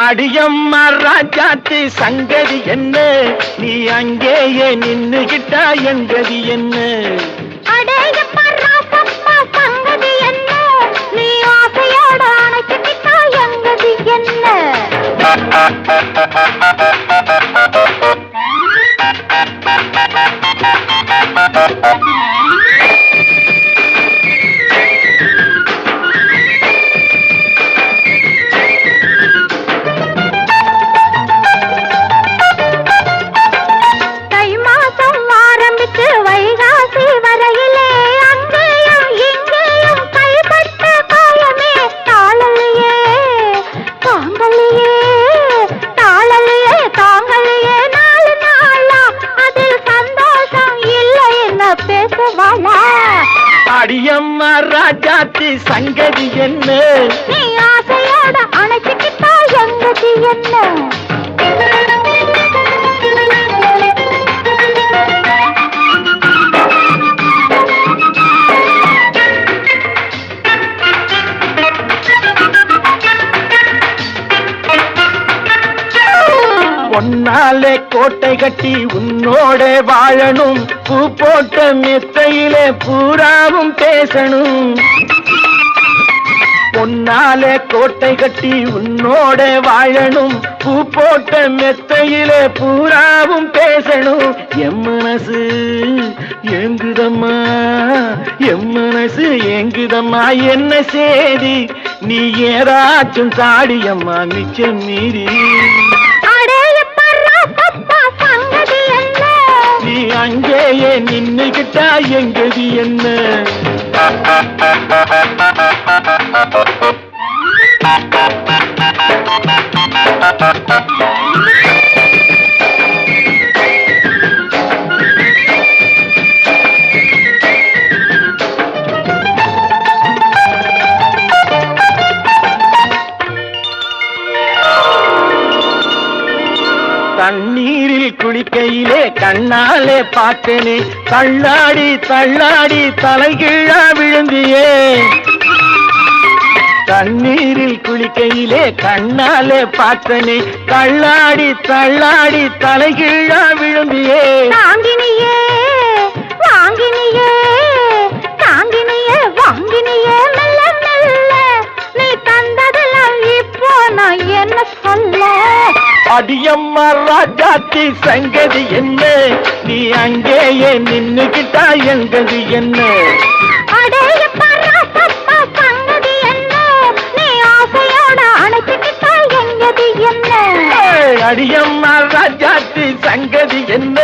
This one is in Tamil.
அடியம்மா ராஜாத்தி சங்கதி என்ன, நீ அங்கேயே நின்னுகிட்டா எங்கதி என்ன? அடேயப்பா ராசப்பா சங்கதி என்ன, நீ ஆசையோட அணைச்சுக்கிட்டா எங்கதி என்ன? அடியம்மா ராஜாத்தி சங்கதி என்ன, நீ ஆசையோட அணைச்சுக்கிட்டா எங்கதி என்ன? பொன்னாலே கோட்டை கட்டி உன்னோட வாழணும், பூ போட்ட மெத்தையிலே பூராவும் பேசணும். பொன்னாலே கோட்டை கட்டி உன்னோட வாழணும், பூ போட்ட மெத்தையிலே பூராவும் பேசணும். எம் மனசு ஏங்குதம்மா, எம் மனசு ஏங்குதம்மா, என்ன சேதி நீ ஏதாச்சும் தாடியம்மா மிச்சம் மீறி. நீ அங்கேயே நின்னுகிட்டா எங்கதி என்ன? தண்ணீரில் குளிக்கையிலே கண்ணாலே பார்த்தனே, தள்ளாடி தள்ளாடி தலைகீழா விழுந்தியே. தண்ணீரில் குளிக்கையிலே கண்ணாலே பார்த்தனே, தள்ளாடி தள்ளாடி தலைகீழா விழுந்தியே. தாங்கினியே வாங்கினியே, தாங்கினியே வாங்கினியே, மெல்ல மெல்ல நீ தந்ததெல்லாம் இப்போ நான் என்ன சொல்ல? அடியம்மா ராஜாத்தி சங்கதி என்ன, நீ அங்கேயே நின்னுகிட்டா எங்கதி என்ன? அடேயப்பா ராசப்பா சங்கதி என்ன, நீ ஆசையோட அணைச்சுக்கிட்டா எங்கதி என்ன? அடியம்மா ராஜாத்தி சங்கதி என்ன?